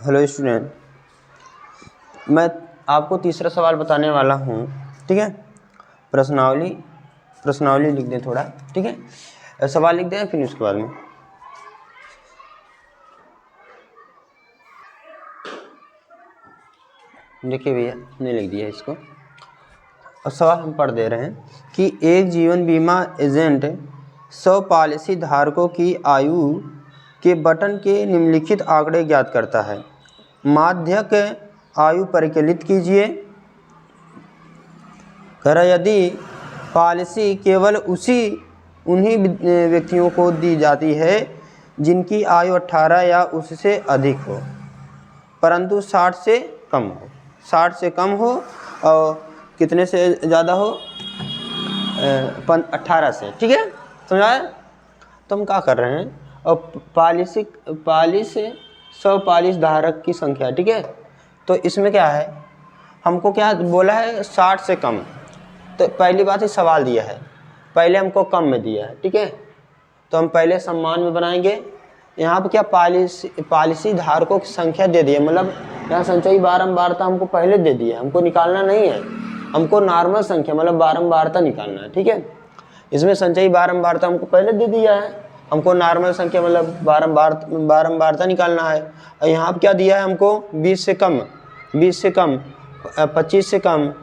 Hello student, मैं आपको तीसरा सवाल बताने वाला हूँ। ठीक है, प्रश्नावली लिख दें थोड़ा। ठीक है, सवाल लिख दें फिर उसके बाद में देखिए भैया, हमने लिख दिया इसको। और सवाल हम पढ़ दे रहे हैं कि एक जीवन बीमा एजेंट 100 पॉलिसी धारकों की आयु के बटन के निम्नलिखित आंकड़े ज्ञात करता है। माध्यक आयु परिकलित कीजिए। यदि पॉलिसी केवल उन्हीं व्यक्तियों को दी जाती है जिनकी आयु 18 या उससे अधिक हो, परंतु 60 से कम हो और कितने से ज़्यादा हो, 18 से। ठीक है, समझाया? तो हम क्या कर रहे हैं, और पॉलिसी 100 पॉलिसी धारक की संख्या। ठीक है, तो इसमें क्या है, हमको क्या बोला है, 60 से कम। तो पहली बात ही सवाल दिया है, पहले हमको कम में दिया है। ठीक है, तो हम पहले सम्मान में बनाएंगे। यहाँ पे क्या पॉलिसी धारकों की संख्या दे दी है, मतलब यहाँ संचयी बारंबारता हमको पहले दे दी है, हमको निकालना नहीं है, हमको नॉर्मल संख्या मतलब बारंबारता निकालना है। ठीक है, इसमें संचयी बारंबारता हमको पहले दे दिया है, हमको नॉर्मल संख्या मतलब बारंबारता निकालना है। और यहाँ पर क्या दिया है हमको, 20 से कम, 25 से कम,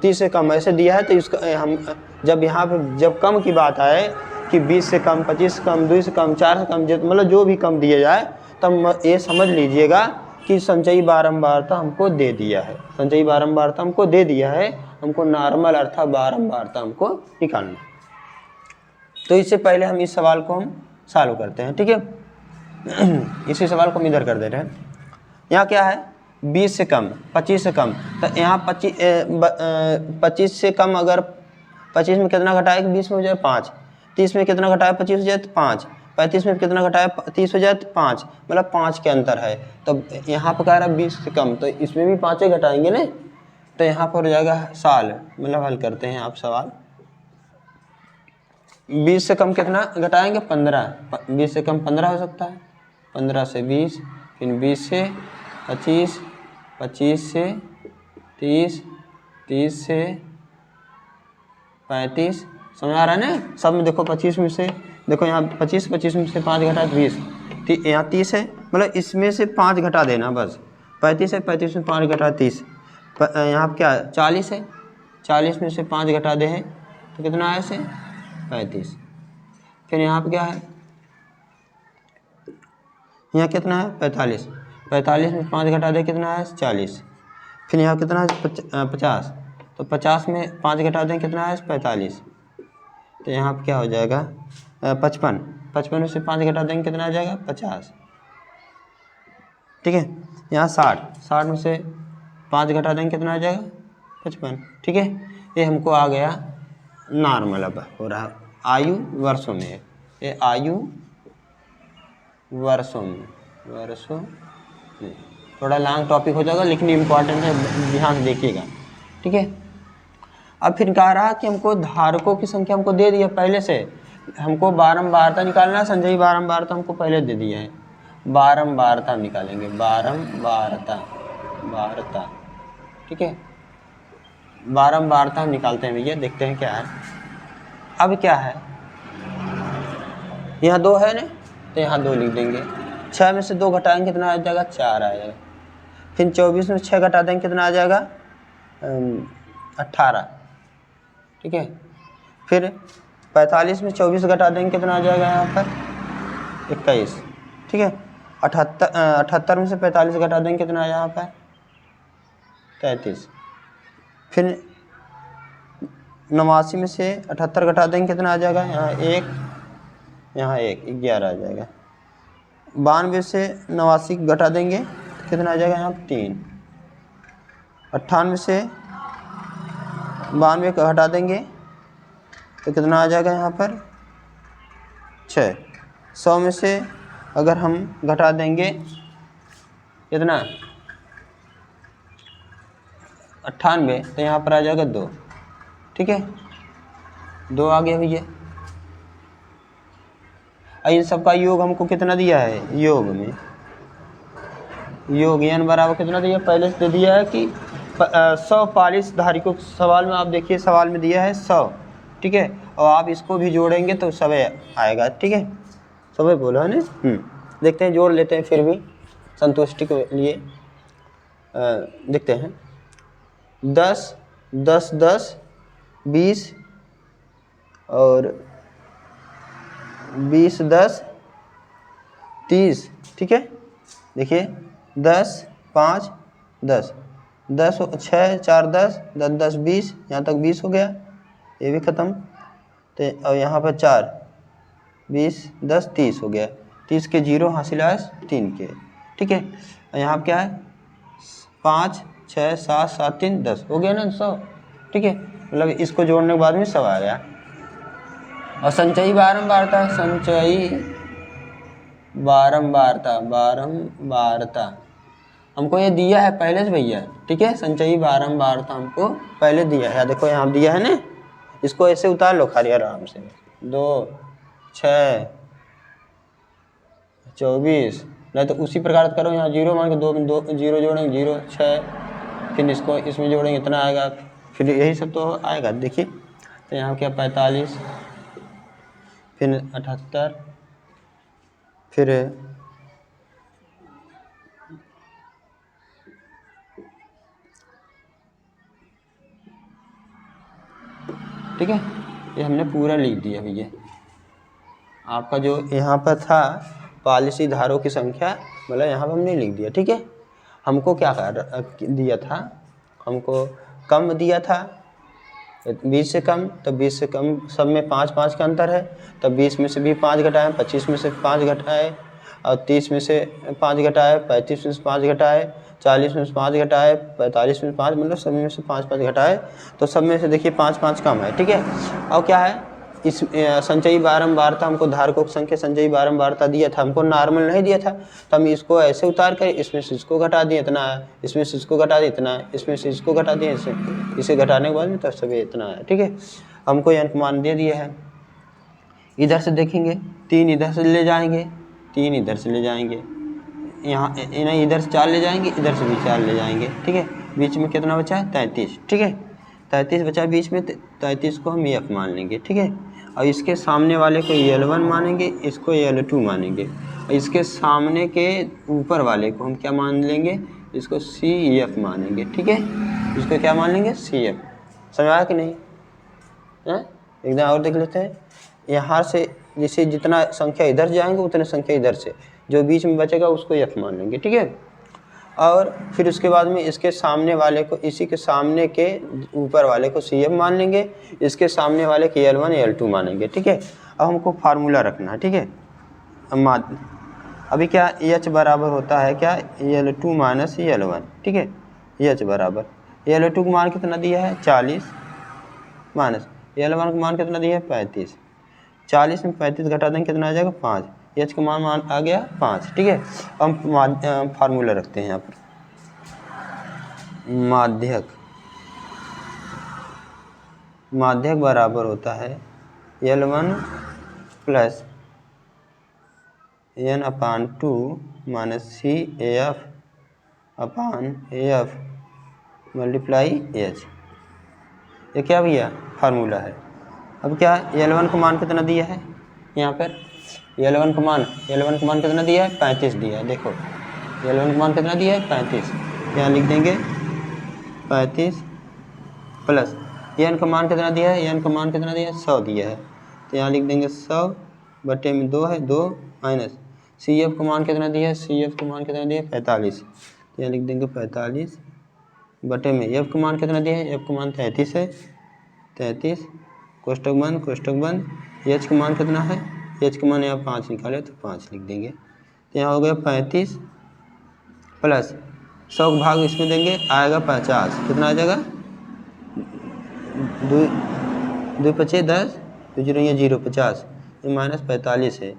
30 से कम ऐसे दिया है। तो इसका हम जब यहाँ पर जब कम की बात आए कि 20 से कम, 25 से कम, 2 से कम, 4 से कम, मतलब जो भी कम दिया जाए, तब ये समझ लीजिएगा कि संचयी बारंबारता हमको दे दिया है, संचयी बारंबारता हमको दे दिया है, हमको नॉर्मल अर्थात बारंबारता हमको निकालना। तो इससे पहले हम इस सवाल को हम सॉल्व करते हैं। ठीक है, इसी सवाल को हम इधर कर दे रहे हैं। यहाँ क्या है, 20 से कम, 25 से कम, तो यहाँ 25 से कम, अगर 25 में कितना घटाएगा, 20 में हो जाए 5, 30 में कितना घटाया, 25 हो जाए तो 5, 35 में कितना घटाया, 30 हो जाए तो 5, मतलब 5 के अंतर है। तो यहाँ पर कह रहा है 20 से कम, तो इसमें भी 5 घटाएंगे ना, तो यहाँ पर हो जाएगा साल, मतलब हल करते हैं आप सवाल। 20 से कम कितना घटाएंगे, 15, 20 से कम 15 हो सकता है, 15 से 20, फिर 20 से 25, 25 से 30, 30 से 35, समझ आ रहा है ना? सब में देखो 25 में से, देखो यहाँ 25 में से 5 घटा 20, यहाँ 30 है, मतलब इसमें से 5 घटा देना बस। 35 है, 35 में 5 घटा 30, यहाँ पर क्या 40 है, 40 में से 5 घटा दे हैं तो कितना आया से 35। फिर यहाँ पर क्या है, यहाँ कितना है 45, 45 में 5 घटा दे कितना है 40। फिर यहाँ कितना है 50, तो 50 में 5 घटा दें कितना है 45, तो यहाँ पर क्या हो जाएगा 55, 55 में से 5 घटा देंगे कितना आ जाएगा 50। ठीक है, यहाँ 60, 60 में से 5 घटा देंगे कितना आ जाएगा 55। ठीक है, ये हमको आ गया नॉर्मल। अब हो रहा आयु वर्षों में, ये आयु वर्षों में थोड़ा लॉन्ग टॉपिक हो जाएगा लेकिन इम्पॉर्टेंट है, ध्यान से देखिएगा। ठीक है, अब फिर कह रहा कि हमको धारकों की संख्या हमको दे दिया पहले से, हमको बारंबारता निकालना है, संचयी बारंबारता हमको पहले दे दिया है, बारंबारता निकालेंगे, बारंबारता। ठीक है, बारंबारता हम निकालते हैं भैया, देखते हैं क्या है। अब क्या है, यहाँ 2 है ना, तो यहाँ 2 लिख देंगे। 6 में से 2 घटाएंगे कितना आ जाएगा 4 आएगा। फिर 24 में 6 घटा देंगे कितना आ जाएगा 18। ठीक है, फिर 45 में 24 घटा देंगे कितना आ जाएगा यहाँ पर 21। ठीक है, 78 में से 45 घटा देंगे कितना आ यहाँ पर 33। फिर 89 में से 78 घटा देंगे कितना आ जाएगा यहाँ 1, यहाँ 1, 11 आ जाएगा। 92 से 89 घटा देंगे तो कितना आ जाएगा यहाँ 3। 98 से 92 का हटा देंगे तो कितना आ जाएगा यहाँ पर 6। 100 में से अगर हम घटा देंगे कितना 98, तो यहाँ पर आ जाएगा 2। ठीक है, 2 आ गया भैया। इन सब का योग हमको कितना दिया है, योग में योग n बराबर कितना दिया, पहले से दे दिया है कि 100 पालिश धारी को, सवाल में आप देखिए, सवाल में दिया है 100, ठीक है, और आप इसको भी जोड़ेंगे तो सवे आएगा, ठीक है, सवे बोला है ना। देखते हैं, जोड़ लेते हैं फिर भी संतुष्टि के लिए। देखते हैं 10 10 10 20 और 20 10 30, ठीक है। देखिए 10 5 10 10 6 4 10 10 10 20, यहाँ तक 20 हो गया, ये भी ख़त्म। तो और यहाँ पर 4 20 10 30 हो गया, 30 के 0 हासिल आए 3 के, ठीक है। और यहाँ पर क्या है 5 6 7 7 3 10 हो गया ना 100, ठीक है, मतलब इसको जोड़ने के बाद में 100 आ गया। और संचयी बारंबारता, संचयी बारंबारता हमको ये दिया है पहले से भैया, ठीक है, संचयी बारंबारता हमको पहले दिया है, देखो यहाँ दिया है ना, इसको ऐसे उतार लो खाली आराम से। 2 6 24, नहीं तो उसी प्रकार करो, यहाँ 0 मान के 2 0 जोड़ेंगे 0 6, फिर इसको इसमें जोड़ेंगे इतना आएगा, फिर यही सब तो आएगा। देखिए तो यहाँ क्या 45, फिर 78, फिर ठीक है, ये हमने पूरा लिख दिया भैया। आपका जो यहाँ पर था पॉलिसी धारों की संख्या, मतलब यहाँ पर हमने लिख दिया, ठीक है। हमको क्या दिया था, हमको कम दिया था 20 से कम, तो 20 से कम सब में 5 5 का अंतर है, तब 20 में से भी 5 घटाए, 25 में से 5 घटाए, और 30 में से 5 घटाए, 35 में से 5 घटाए, 40 में से 5 घटाए, 45 में से 5, मतलब सब में से 5 5 घटाए, तो सब में से देखिए 5 5 कम है, ठीक है। और क्या है, इस संचयी बारंबारता हमको धारकों की संख्या संचयी बारंबारता दिया था, हमको नॉर्मल नहीं दिया था, तो हम इसको ऐसे उतार कर इसमें से इसको घटा दिए इतना है, इसमें से इसको घटा दिए इतना है, इसमें से इसको घटा दिए इसे घटाने के बाद में तो सभी इतना है, ठीक है। हमको यह मान दे दिया है। इधर से देखेंगे 3 इधर से ले जाएंगे, 3 इधर से ले जाएंगे, यहाँ इन्हें इधर से 4 ले जाएंगे, इधर से भी 4 ले जाएंगे, ठीक है। बीच में कितना बचा है 33, ठीक है, 33 बचा बीच में, 33 को हम F मान लेंगे, ठीक है। और इसके सामने वाले को L1 मानेंगे, इसको L2 मानेंगे, और इसके सामने के ऊपर वाले को हम क्या मान लेंगे, इसको CF मानेंगे, ठीक है। इसको क्या मान लेंगे CF, समझ आया कि नहीं है। एकदम और देख लेते हैं, यहाँ से जैसे जितना संख्या इधर जाएंगे उतने संख्या इधर से, जो बीच में बचेगा उसको F मान लेंगे, ठीक है। और फिर उसके बाद में इसके सामने वाले को, इसी के सामने के ऊपर वाले को CF मान लेंगे, इसके सामने वाले के L1 L2 मानेंगे, ठीक है। अब हमको फार्मूला रखना है, ठीक है। अभी क्या H बराबर होता है क्या, L2 माइनस L1, ठीक है। H बराबर L2 का मान कितना दिया है 40, माइनस L1 का मान कितना दिया है 35, 40 में 35 घटा देंगे कितना आ जाएगा 5, H का मान आ गया 5, ठीक है। हम फार्मूला रखते हैं यहाँ पर, माध्यक बराबर होता है L1 plus N/2 minus CF अपान AF मल्टीप्लाई H। ये क्या भैया फार्मूला है। अब क्या L1 का मान कितना दिया है, यहाँ पर L1 का मान कितना दिया है 35 दिया है, देखो L1 का मान कितना दिया है 35, यहाँ लिख देंगे 35 प्लस N का मान कितना दिया है, N का मान कितना दिया है 100 दिया है, तो यहाँ लिख देंगे 100 बटे में 2 है 2 माइनस CF का मान कितना दिया है, CF का मान कितना दिया है 45, तो यहाँ लिख देंगे 45 बटे में F का मान कितना दिया है, F का मान 33 है, 33 कोष्टक बंद, H का मान कितना है, H का मान यहाँ 5 निकाले तो 5 लिख देंगे, तो यहाँ हो गया 35 प्लस 100 का भाग इसमें देंगे आएगा 50, कितना आ जाएगा 2 पचे 10, 2 जीरो 0 50, ये माइनस 45 है,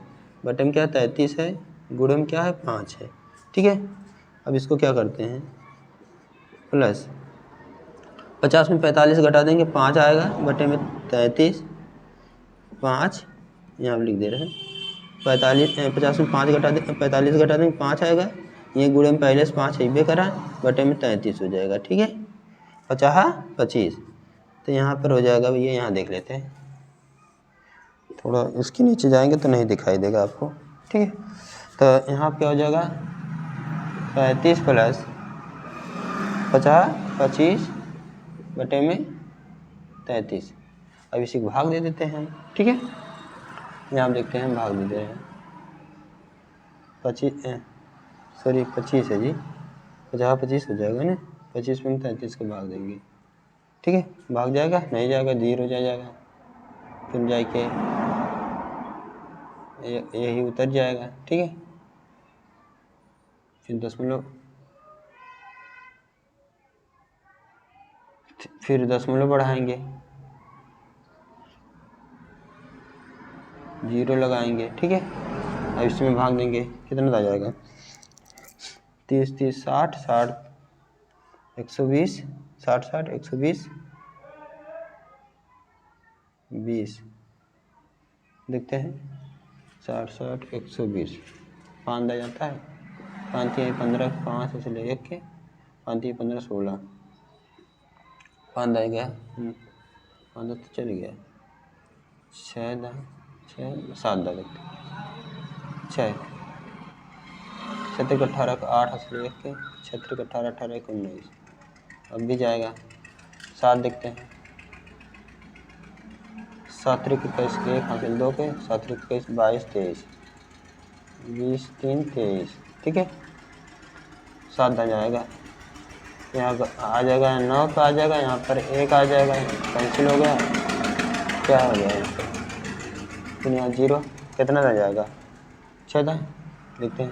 बटे में क्या 33 है, गुणे में क्या है 5 है, ठीक है। अब इसको क्या करते हैं प्लस 50 में 45 घटा देंगे 5 आएगा, बटे में 33 5 यहाँ लिख दे रहे हैं 50 में 5 घटा देंगे 5 आएगा, ये गुणे में पहले से 5 अइबे करा, बटे में 33 हो जाएगा। ठीक है, 50 25, तो यहाँ पर हो जाएगा भैया, यहाँ देख लेते हैं, थोड़ा इसके नीचे जाएंगे तो नहीं दिखाई देगा आपको। ठीक है, तो यहाँ क्या हो जाएगा, 35 प्लस 50 25 बटे में 33। अब इसी को भाग दे देते हैं। ठीक है, यहाँ देखते हैं, भाग दे दे रहे हैं, 25 है जी, 50 25 हो जाएगा ना, 25 में 33 को भाग देंगे। ठीक है, भाग जाएगा, नहीं जाएगा, 0 जाएगा, फिर जाके यही उतर जाएगा। ठीक है, फिर दशमलव बढ़ाएंगे, 0 लगाएंगे। ठीक है, अब इसमें भाग देंगे, कितना आ जाएगा, 30 30 60 60 120 60 60 120 20, देखते हैं, 60 60 120, 5 आ जाता है, 5 3 15, 5 ऐसे ले के 5 3 15 16, 5 आ गया, 5 तो चल गया, 6 7 देखते, 6 7 18 का 8 ऐसे ले के 6 18 18 19, अब भी जाएगा, 7 देखते हैं, 7 21 के 1 हासिल 2 के, 7 21 22 23 20 3 23। ठीक है, 7 आ जाएगा, यहाँ आ जाएगा, 9 का आ जाएगा, यहाँ पर 1 आ जाएगा, कैंसिल हो गया, क्या हो गया यहाँ पर, फिर यहाँ 0, कितना आ जाएगा, 6 था, देखते हैं,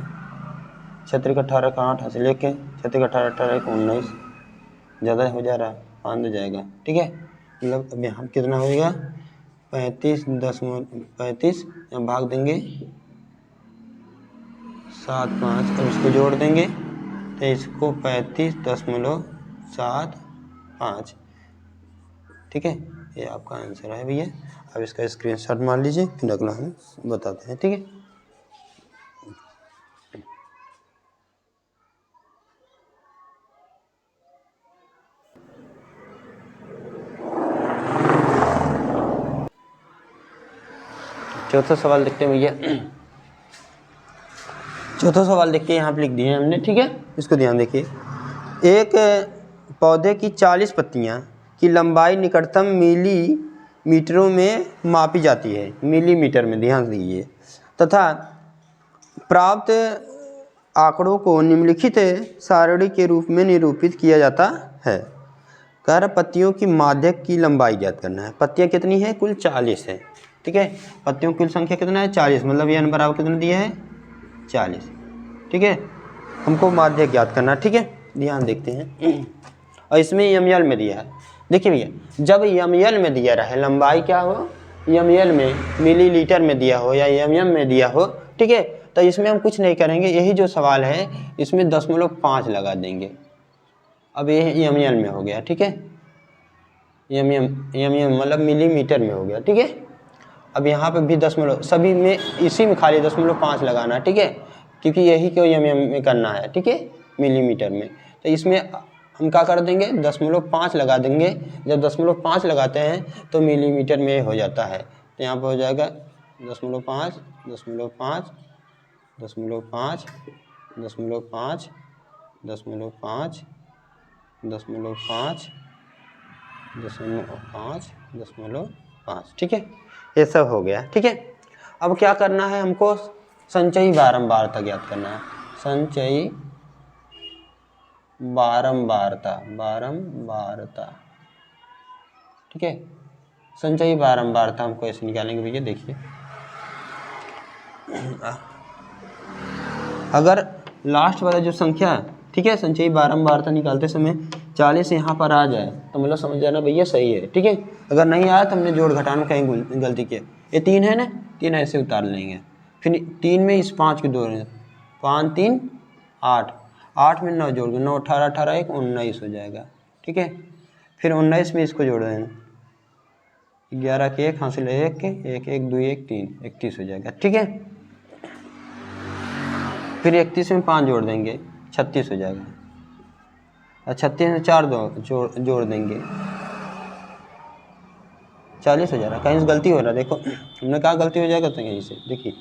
6 18 का 8 हासिल लेके 6 18 18 1 19, ज़्यादा हो जा रहा है, 5 हो जाएगा। ठीक है, मतलब अब यहाँ कितना होगा, 35 यहाँ भाग देंगे, 7 5, अब इसको जोड़ देंगे, तो इसको 35.75। ठीक है, ये आपका आंसर है भैया। अब इसका स्क्रीनशॉट मार लीजिए, फिर अगला हम बताते हैं। ठीक है, चौथा सवाल देखते हैं भैया, चौथा सवाल देखिए, यहाँ पे लिख दिए हमने। ठीक है, इसको ध्यान देखिए, एक पौधे की 40 पत्तियाँ की लंबाई निकटतम मिलीमीटरों में मापी जाती है, मिलीमीटर में, ध्यान दीजिए, तथा प्राप्त आंकड़ों को निम्नलिखित सारणी के रूप में निरूपित किया जाता है। कह रहा पत्तियों की माध्यक की लंबाई ज्ञात करना है। पत्तियाँ कितनी है, कुल 40 है। ठीक है, पत्तियों की कुल संख्या कितना है, 40, मतलब ये n बराबर कितना दिया है, 40। ठीक है, हमको माध्यक ज्ञात करना। ठीक है, ध्यान देखते हैं, और इसमें ml में दिया है। देखिए भैया, जब ml में दिया रहे, लंबाई क्या हो, ml में, मिलीलीटर में दिया हो या mm में दिया हो, ठीक है, तो इसमें हम कुछ नहीं करेंगे, यही जो सवाल है इसमें 0.5 लगा देंगे। अब ये ml में हो गया। ठीक है, mm मतलब मिलीमीटर में हो गया। ठीक है, अब यहाँ पे भी सभी में इसी में खाली 0.5 लगाना। ठीक है, क्योंकि यही को mm में करना है। ठीक है, मिलीमीटर में, तो इसमें हम क्या कर देंगे, 0.5 लगा देंगे। जब 0.5 लगाते हैं तो मिलीमीटर में हो जाता है, तो यहाँ पर हो जाएगा 0.5 0.5 0.5 0.5 0.5 0.5 0.5 ठीक है, ये सब हो गया। ठीक है, अब क्या करना है, हमको संचयी बारंबारता ज्ञात करना है। संचयी बारंबारता, ठीक है, संचयी बारंबारता हमको ऐसे निकालेंगे भैया। देखिए, अगर लास्ट वाला जो संख्या है, ठीक है, संचयी बारंबारता निकालते समय 40 यहाँ पर आ जाए तो मतलब समझ जाना भैया सही है। ठीक है, अगर नहीं आया तो हमने जोड़ घटाना कहीं गलती किया। ये 3 है ना, 3 ऐसे उतार लेंगे, फिर 3 में इस 5 के 2 5 3 8, 8 में 9 जोड़ दो, 9 18 18 1 19 हो जाएगा। ठीक है, फिर 19 में इसको जोड़ देना, 11 के 1 हासिल 1 के 1 1 2 1 3 31 हो जाएगा। ठीक है, फिर 31 में 5 जोड़ देंगे 36 हो जाएगा, और 36 में 4 जोड़ देंगे 40 हो जा रहा है। कहीं से गलती हो रहा है, देखो हमने कहा गलती हो जाएगा, तो कहीं से देखिए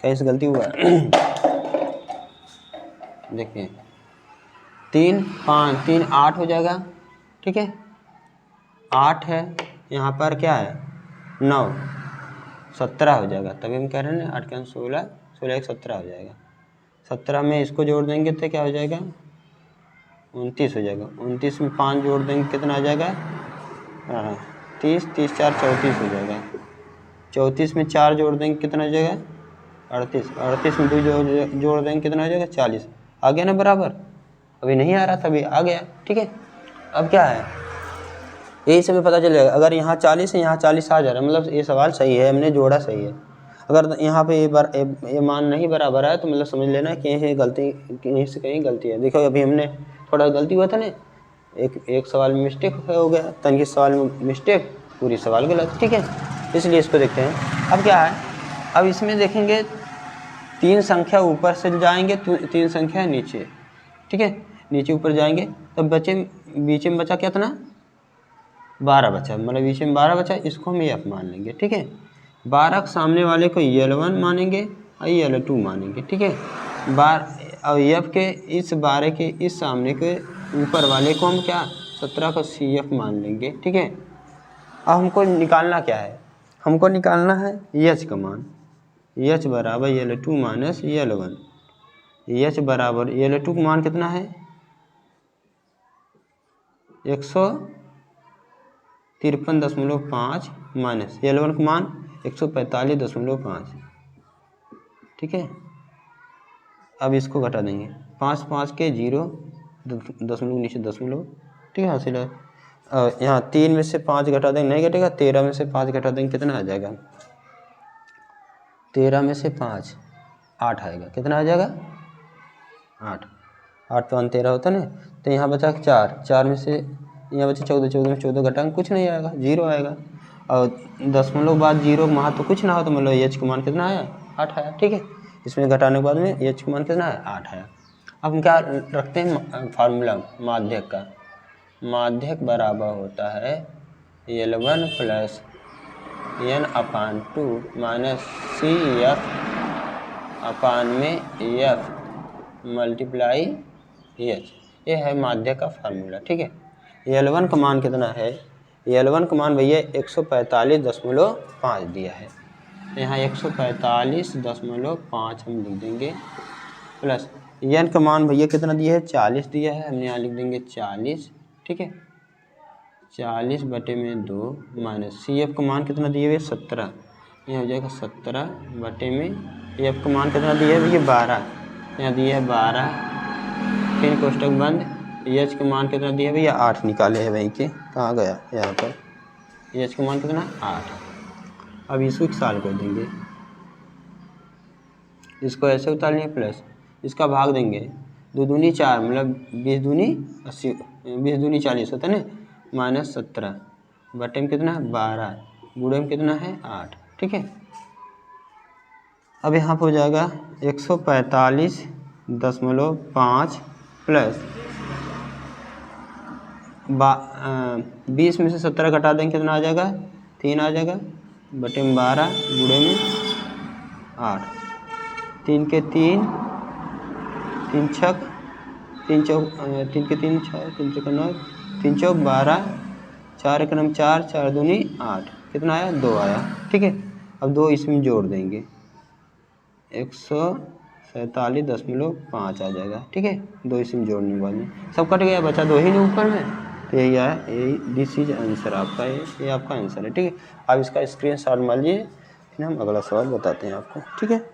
कहीं से गलती हुआ है। देखिए 3 5 3 8 हो जाएगा, ठीक है 8 है, यहाँ पर क्या है 9 17 हो जाएगा, तभी हम कह रहे हैं ना 8 का 16 16 1 17 हो जाएगा। 17 में इसको जोड़ देंगे तो क्या हो जाएगा 29 हो जाएगा। 29 में 5 जोड़ देंगे कितना आ जाएगा 30 30 4 34 हो जाएगा। 34 में 4 जोड़ देंगे कितना हो जाएगा 38। 38 में 2 जोड़ देंगे कितना हो जाएगा 40। आ गया ना बराबर, अभी नहीं आ रहा था, अभी आ गया, ठीक है। अब क्या है यही सब पता चल जाएगा। अगर यहाँ 40 है यहाँ 40 आ जा रहा है, मतलब ये सवाल सही है, हमने जोड़ा सही है। अगर यहाँ पे ये मान नहीं बराबर है तो मतलब समझ लेना कि ये गलती कहीं से कहीं गलती है। देखो अभी हमने थोड़ा गलती हुआ था ना, एक सवाल में मिस्टेक हो गया, तनकी सवाल में मिस्टेक, पूरी सवाल गलत, ठीक है। इसलिए इसको देखते हैं। अब क्या है, अब इसमें देखेंगे 3 संख्या ऊपर से जाएंगे, 3 संख्या नीचे, ठीक है। नीचे ऊपर जाएंगे तब बचे बीच में बचा कितना 12 बचा, मतलब बीच में 12 बचा, इसको हम एफ मान लेंगे, ठीक है। 12 के सामने वाले को L1 मानेंगे और L2 मानेंगे, ठीक है। और एफ के इस 12 के इस सामने के ऊपर वाले को हम क्या 17 को CF मान लेंगे, ठीक है। अब हमको निकालना क्या है, हमको निकालना है H का मान। H बराबर L2 माइनस L1। H बराबर L2 का मान कितना है 153.5 माइनस L1 का मान 145.5, ठीक है। अब इसको घटा देंगे 5 5 के 0 दशमलव नीचे दशमलव, ठीक है। हासिल है। यहाँ 3 में से 5 घटा देंगे, नहीं घटेगा। 13 में से 5 घटा देंगे कितना आ जाएगा 13 में से 5 8 आएगा, कितना आ जाएगा 8 8 तो 13 होता ना। तो यहाँ बचा 4 में से यहाँ बचा 14 14 में 14 घटाएंगे कुछ नहीं आएगा, 0 आएगा। और दशमलव बाद 0 वहाँ तो कुछ ना हो, तो मतलब H का मान कितना आया 8 आया, ठीक है। इसमें घटाने के बाद में H का मान कितना है 8 आया। अब हम क्या रखते हैं फार्मूला माध्यक का। माध्यक बराबर होता है L1 plus n/2 minus CF अपान में F मल्टीप्लाई H। ये है माध्यक का फार्मूला, ठीक है। L1 का मान कितना है, L1 का मान भैया 145.5 दिया है, यहाँ 145.5 हम लिख देंगे, प्लस n का मान भैया कितना दिया है 40 दिया है, हमने यहाँ लिख देंगे 40, ठीक है। 40/2 माइनस CF का मान कितना दिए हुए 17, यहाँ हो जाएगा 17/में F का मान कितना दिया है भैया 12, यहाँ दिया है 12, फिर कोष्टक बंद। H का मान कितना दिया है भैया 8 निकाले हैं वहीं के, कहाँ गया यहाँ पर H का मान कितना 8। अब इसको साल कर देंगे, इसको ऐसे उतार लेंगे, प्लस इसका भाग देंगे 2 दूनी 4 मतलब 20 दूनी 80 20 दूनी 40 होता है ना, माइनस 17 बटे में कितना 12 गुणे में कितना है 8, ठीक है। अब यहाँ पर हो जाएगा 145.5 प्लस 20 में से 17 घटा देंगे कितना आ जाएगा 3 आ जाएगा, बटे में 12 गुणे में 8, 3 के 3 3 छक 3 चौक 3 के 3 6 3 चौक 9 3 चौक 12 4 एक नम 4 4 दूनी 8, कितना आया 2 आया, ठीक है। अब 2 इसमें जोड़ देंगे 147.5 आ जाएगा, ठीक है। 2 इसमें जोड़ने के बाद में सब कट गया, बचा 2 ही नहीं ऊपर में, तो यही आया, यही दिस इज आंसर आपका, ये आपका आंसर है, ठीक है। आप इसका स्क्रीनशॉट मार लीजिए, फिर हम अगला सवाल बताते हैं आपको, ठीक है।